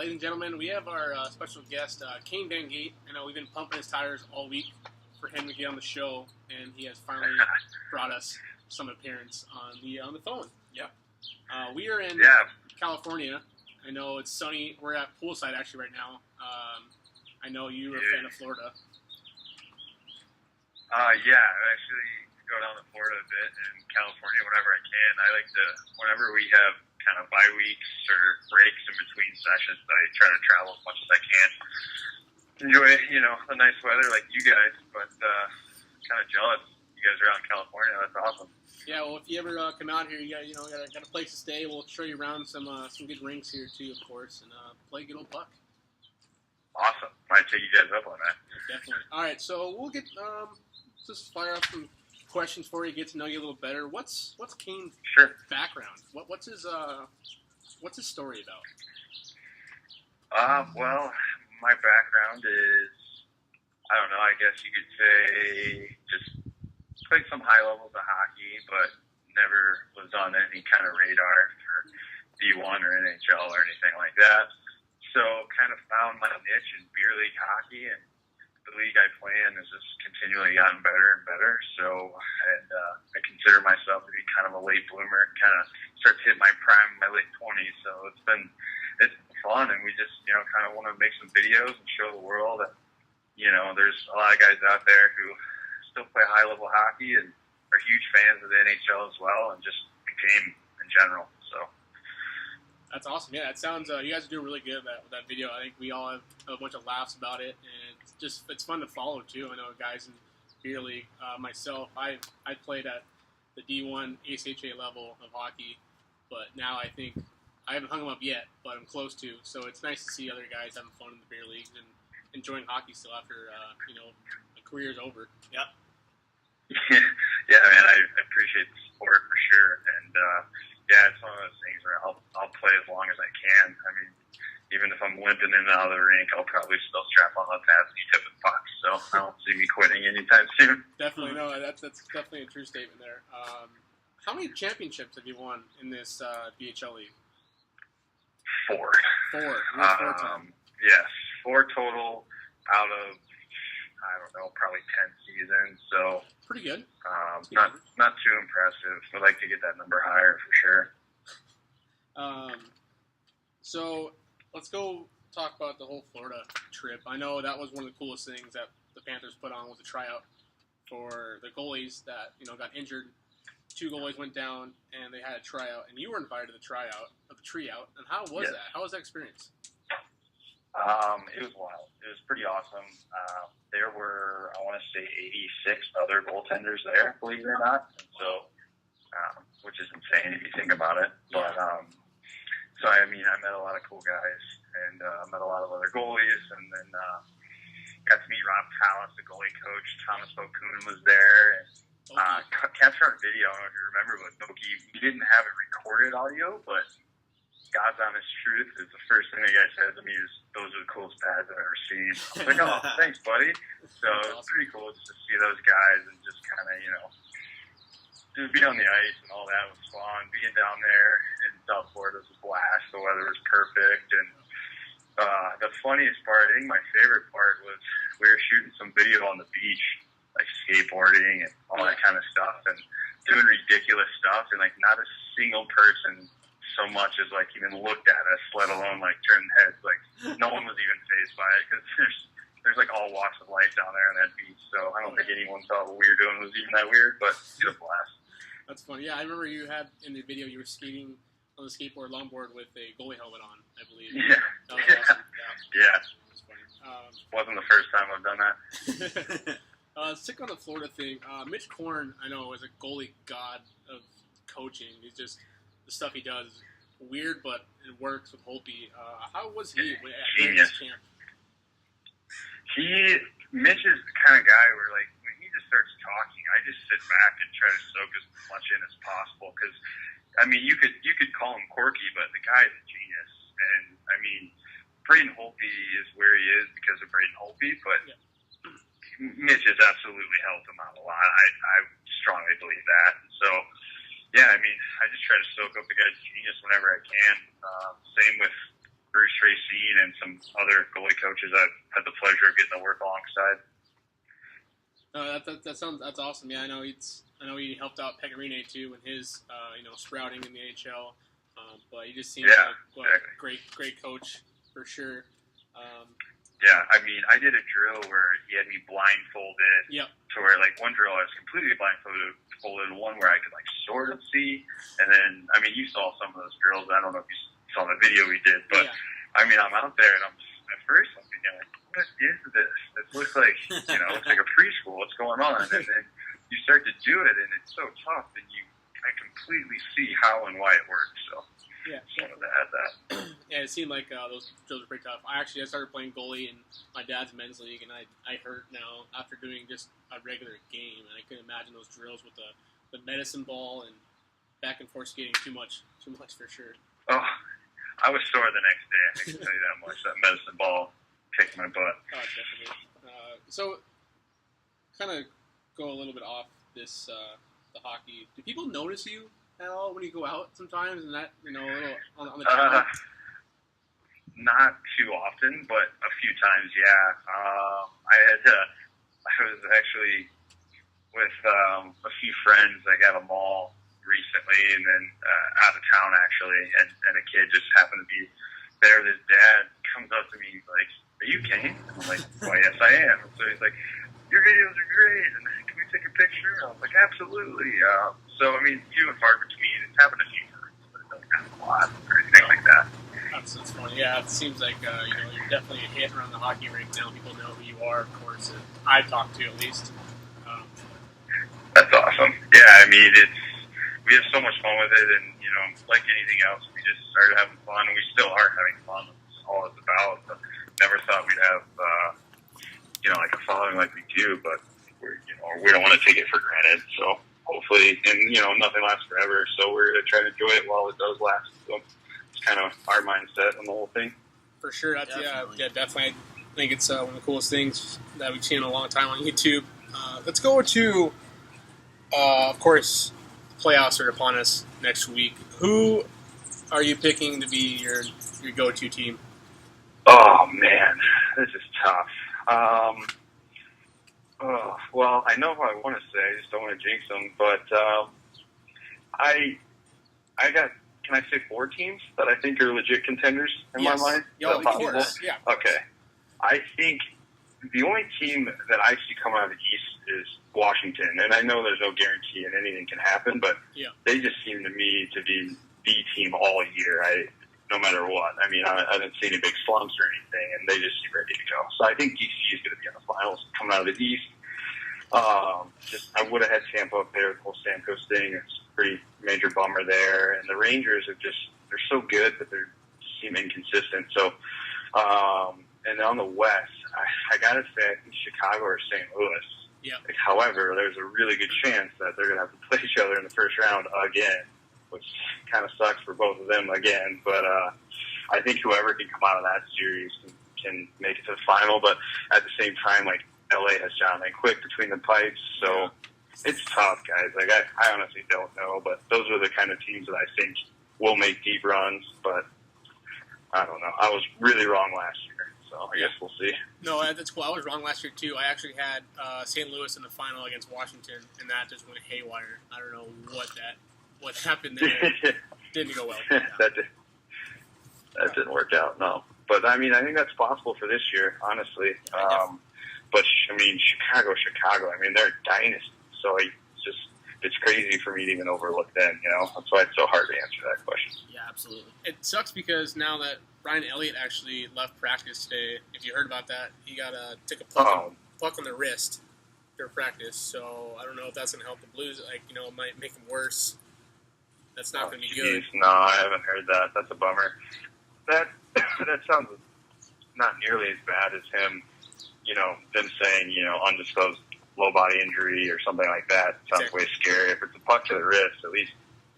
ladies and gentlemen, we have our special guest, Kane Van Gate. I know we've been pumping his tires all week for him to get on the show, and he has finally brought us some appearance on the phone. Yep. We are in California. I know it's sunny. We're at poolside actually right now. I know you are a fan of Florida. Yeah, I actually go down to Florida a bit and California whenever I can. I like to, whenever we have kind of bye weeks or breaks in between sessions, I try to travel as much as I can. Enjoy, the nice weather like you guys, but kind of jealous you guys are out in California. That's awesome. Yeah, well, if you ever come out here, you got a place to stay. We'll show you around some good rinks here too, of course, and play good old puck. Awesome. Might take you guys up on that. Yeah, definitely. All right, so we'll get just fire up some questions for you, get to know you a little better. What's Kane's background? What's his story about? Well, my background is, I don't know, I guess you could say just played some high levels of hockey, but never was on any kind of radar for D1 or NHL or anything like that. So kind of found my niche in beer league hockey, and the league I play in has just continually gotten better and better. So, I consider myself to be kind of a late bloomer, kind of start to hit my prime in my late 20s. So it's been fun, and we just, kind of want to make some videos and show the world that, there's a lot of guys out there who still play high level hockey and are huge fans of the NHL as well, and just the game in general. So. That's awesome. Yeah, it sounds. You guys are doing really good with that video. I think we all have a bunch of laughs about it, and it's fun to follow too. I know guys in beer league. Myself, I played at the D1 ACHA level of hockey, but now I think I haven't hung them up yet, but I'm close to. So it's nice to see other guys having fun in the beer leagues and enjoying hockey still after a career's over. Yep. Yeah, man, I appreciate the support for sure, and. Yeah, it's one of those things where I'll play as long as I can. I mean, even if I'm limping in and out of the rink, I'll probably still strap on the pads and tip the puck. So I don't see me quitting anytime soon. Definitely, no, that's definitely a true statement there. How many championships have you won in this BHL league? Four. Four times. Yes, 4 total out of, I don't know, probably 10 seasons. So pretty good. Not too impressive. I'd like to get that number higher for sure. So let's go talk about the whole Florida trip. I know that was one of the coolest things that the Panthers put on was a tryout for the goalies that got injured. 2 goalies went down, and they had a tryout, and you were invited to the tryout of the tryout. And how was that? How was that experience? It was wild. It was pretty awesome. There were, I want to say, 86 other goaltenders there, believe it or not. And so, which is insane if you think about it. But, so I met a lot of cool guys, and met a lot of other goalies, and then got to meet Rob Tallis, the goalie coach. Thomas O'Coon was there, and captured on video. I don't know if you remember, but he didn't have it recorded audio, but God's honest truth is the first thing the guy said to me is, "Those are the coolest pads I've ever seen." I was like, "Oh, thanks, buddy." So it's pretty cool just to see those guys and just kind of, just be on the ice and all that was fun. Being down there in South Florida was a blast. The weather was perfect, and the funniest part, I think my favorite part was we were shooting some video on the beach, like skateboarding and all that kind of stuff, and doing ridiculous stuff, and like not a single person so much as like even looked at us, let alone like turned heads. Like no one was even fazed by it because there's like all walks of life down there on that beach. So I don't think anyone thought what we were doing was even that weird, but it was a blast. That's funny. Yeah, I remember you had in the video you were skating on the skateboard longboard with a goalie helmet on, I believe. Yeah. That was awesome. Yeah. That's funny. Wasn't the first time I've done that. Stick on the Florida thing. Mitch Korn, I know, is a goalie god of coaching. He's just the stuff he does is weird, but it works with Holtby. How was he at his camp? Mitch is the kind of guy where, like, when he just starts talking, I just sit back and try to soak as much in as possible. Because, you could call him quirky, but the guy is a genius. And Braden Holtby is where he is because of Braden Holtby, but Mitch has absolutely helped him out a lot. I strongly believe that. So. Yeah, I just try to soak up the guy's genius whenever I can. Same with Bruce Racine and some other goalie coaches I've had the pleasure of getting to work alongside. That's awesome. Yeah, I know he helped out Pecorine too with his sprouting in the NHL. But he just seems like a great coach for sure. Yeah, I mean, I did a drill where he had me blindfolded. Yep. To where, like, one drill I was completely blindfolded, one where I could, like, sort of see. And then, I mean, you saw some of those drills. I don't know if you saw the video we did. But, I mean, I'm out there, and at first I'm thinking, like, what is this? It looks like, looks like a preschool. What's going on? And then you start to do it, and it's so tough, and I completely see how and why it works. So. Yeah, just wanted to add that. Yeah, it seemed like those drills were pretty tough. I started playing goalie in my dad's men's league, and I hurt now after doing just a regular game, and I couldn't imagine those drills with the medicine ball and back and forth skating too much for sure. Oh, I was sore the next day. I can tell you that much. That medicine ball kicked my butt. Oh, definitely. So, kind of go a little bit off this the hockey. Do people notice you at all when you go out sometimes, and that a little on the camera? Not too often, but a few times, yeah. I was actually with a few friends, like at a mall recently, and then out of town actually, and a kid just happened to be there. His dad comes up to me, he's like, "Are you Kane?" I'm like, "Well, yes, I am." So he's like, "Your videos are great, and can we take a picture?" I was like, "Absolutely." So, I mean, few and far between. It's happened a few times, but it doesn't happen a lot or anything like that. That's funny. Yeah, it seems like you're definitely a hit around the hockey rink now. People know who you are, of course. And I've talked to at least. That's awesome. Yeah, I mean, we have so much fun with it, and like anything else, we just started having fun, and we still are having fun. That's all it's about. But never thought we'd have like a following like we do, but we don't want to take it for granted. So hopefully, and nothing lasts forever. So we're gonna try to enjoy it while it does last. So it's kind of our mindset on the whole thing. For sure, that's definitely. I think it's one of the coolest things that we've seen in a long time on YouTube. Let's go to, of course, playoffs are upon us next week. Who are you picking to be your go-to team? Oh man, this is tough. Well, I know who I want to say. I just don't want to jinx them. But I got. Can I say 4 teams that I think are legit contenders in my mind? Of course. Yeah. Okay. I think the only team that I see coming out of the East is Washington, and I know there's no guarantee and anything can happen, but they just seem to me to be the team all year. No matter what. I mean, I didn't see any big slumps or anything, and they just seem ready to go. So I think DC is going to be in the finals coming out of the East. I would have had Tampa up there with the whole Stamkos thing. It's a pretty major bummer there. And the Rangers they're so good, but they seem inconsistent. So, and on the West, I got to say, I think Chicago or St. Louis. Yeah. However, there's a really good chance that they're going to have to play each other in the first round again, which kind of sucks for both of them again. But I think whoever can come out of that series can make it to the final. But at the same time, like, LA has Jonathan Quick between the pipes, so it's tough, guys. Like, I honestly don't know, but those are the kind of teams that I think will make deep runs. But I don't know. I was really wrong last year, so I guess we'll see. No, that's cool. I was wrong last year too. I actually had St. Louis in the final against Washington, and that just went haywire. I don't know what happened there. Didn't go well. That didn't work out. No, but I mean, I think that's possible for this year, honestly. But I mean, Chicago. I mean, they're a dynasty, so it's crazy for me to even overlook them. That's why it's so hard to answer that question. Yeah, absolutely. It sucks because now that Brian Elliott actually left practice today, if you heard about that, he got took a puck on the wrist during practice. So I don't know if that's going to help the Blues. It might make them worse. That's not going to be good. No, I haven't heard that. That's a bummer. That sounds not nearly as bad as him. Them saying, undisclosed low body injury or something like that. Sounds way scary. If it's a puck to the wrist, at least,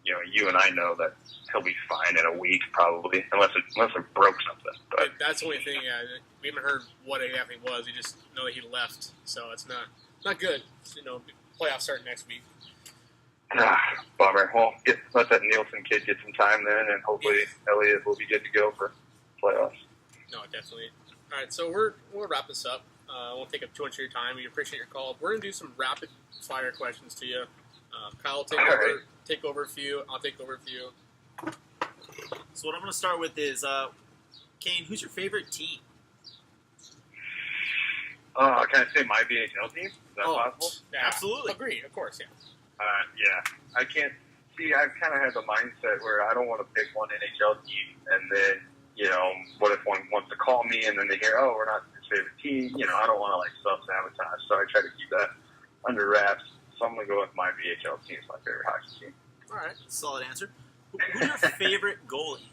you and I know that he'll be fine in a week probably, unless it broke something. But that's the only thing. Yeah, we haven't heard what exactly it was. We just know that he left, so it's not good. Playoffs start next week. Bummer. Well, let that Nielsen kid get some time then, and hopefully Elliott will be good to go for playoffs. No, definitely. All right, so we'll wrap this up. I won't take up too much of your time. We appreciate your call. We're gonna do some rapid fire questions to you. Kyle will take over a few. I'll take over a few. So what I'm gonna start with is Kane. Who's your favorite team? Can I say my BHL team? Is that possible? Yeah, Absolutely. Agree, of course, yeah. Yeah. I can't see. I've kind of had the mindset where I don't want to pick one NHL team, and then what if one wants to call me and then they hear, oh, we're not his favorite team? I don't want to self-sabotage, so I try to keep that under wraps. So I'm gonna go with my BHL team. It's my favorite hockey team. All right, solid answer. Who's your favorite goalie?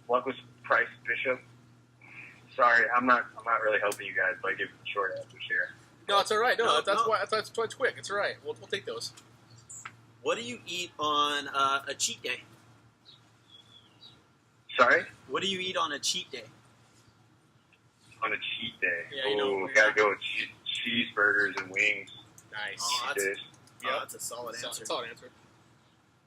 What was Price Bishop? Sorry, I'm not really helping you guys by giving short answers here. No, it's all right. No, that's why it's quick. It's all right. We'll take those. What do you eat on a cheat day? Sorry? What do you eat on a cheat day? On a cheat day? Yeah, gotta go with cheeseburgers and wings. Nice. Oh, that's a solid answer. Solid answer.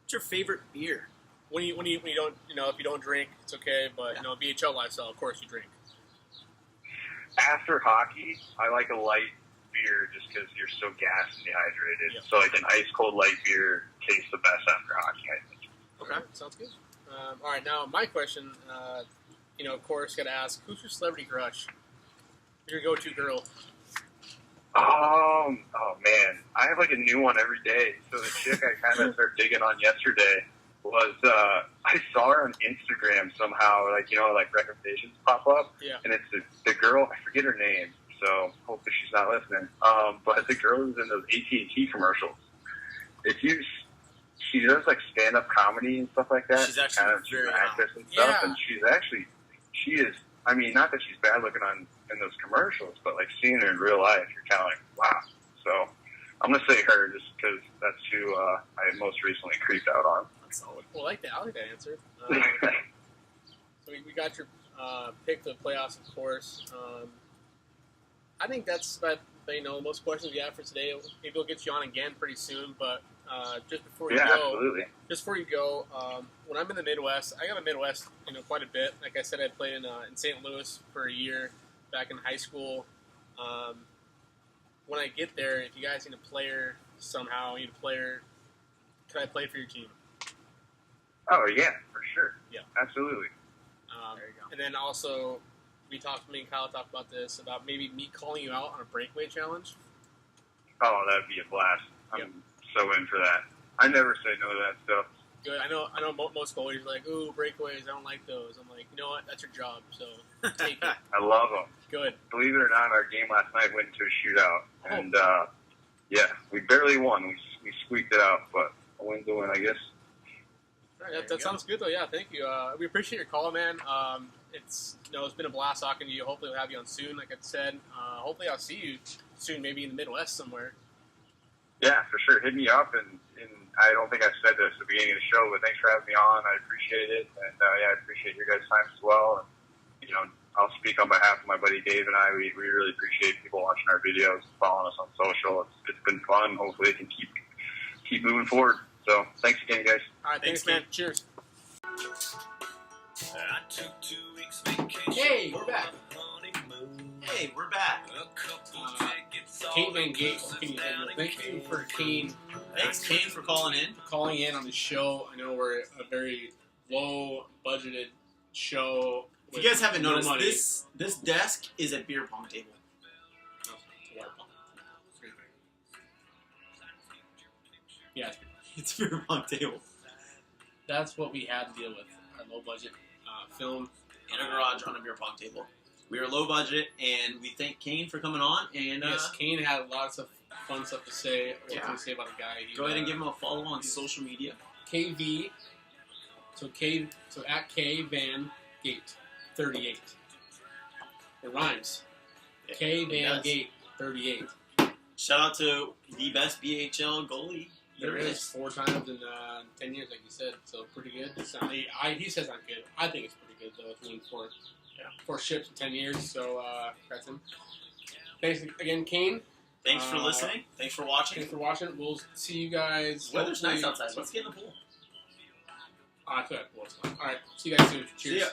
What's your favorite beer? When you don't, if you don't drink, it's okay. But BHL lifestyle, of course, you drink. After hockey, I like a light beer just because you're so gassed and dehydrated. Yep. So like an ice cold light beer tastes the best after hockey, I think. Okay, sounds good. All right, now my question, of course, got to ask, who's your celebrity crush? Who's your go-to girl? Oh man, I have like a new one every day. So the chick I kind of started digging on yesterday was I saw her on Instagram somehow, like recommendations pop up, and it's the girl, I forget her name, so hopefully she's not listening. But the girl who's in those AT&T commercials. She does like stand-up comedy and stuff like that. She's actually she's an actress and stuff, and she is. I mean, not that she's bad looking in those commercials, but like seeing her in real life, you're kind of like, wow. So I'm gonna say her just because that's who I most recently creeped out on. Solid. Well, I like that answer. So we got your pick for the playoffs, of course. I think that's most questions we have for today. Maybe we'll get you on again pretty soon. But just before you go, when I'm in the Midwest, I got the Midwest, quite a bit. Like I said, I played in St. Louis for a year back in high school. When I get there, if you guys need a player somehow, can I play for your team? Oh, yeah, for sure. Yeah. Absolutely. There you go. And then also, me and Kyle talked about this, about maybe me calling you out on a breakaway challenge. Oh, that'd be a blast. I'm so in for that. I never say no to that stuff. Good. I know most goalies are like, ooh, breakaways, I don't like those. I'm like, you know what? That's your job, so take it. I love them. Good. Believe it or not, our game last night went into a shootout. And, we barely won. We squeaked it out, but a win's a win, I guess. All right, that sounds good, though. Yeah, thank you. We appreciate your call, man. It's been a blast talking to you. Hopefully we'll have you on soon, like I said. Hopefully I'll see you soon, maybe in the Midwest somewhere. Yeah, for sure. Hit me up, and I don't think I said this at the beginning of the show, but thanks for having me on. I appreciate it, and I appreciate your guys' time as well. And, I'll speak on behalf of my buddy Dave and I. We really appreciate people watching our videos, following us on social. It's been fun. Hopefully it can keep moving forward. So thanks again, guys. All right, thanks, man. Cheers. Hey, we're back. Kane Van Gate. Thank you for Kane. Thanks, Kane, for calling in. On the show. I know we're a very low-budgeted show. If you guys haven't noticed, this desk is a beer pong table. Yeah, it's a beer pong table. That's what we had to deal with. Our low-budget film. In a garage on a beer pong table. We are low budget, and we thank Kane for coming on. And yes, Kane had lots of fun stuff to say. To say about the guy. Go ahead and give him a follow on social media. KV. So at K Van Gate 38. It rhymes. Yeah, K Van Gate 38. Shout out to the best BHL goalie there is. 4 times in 10 years, like you said. So pretty good. He says I'm good. I think it's pretty good though. It's winning 4 ships in 10 years. So that's him. Thanks again, Kane. Thanks for listening. Thanks for watching. We'll see you guys. Weather's nice outside. Let's get in the pool. I feel like, well, it's fine. All right. See you guys soon. Cheers. See ya.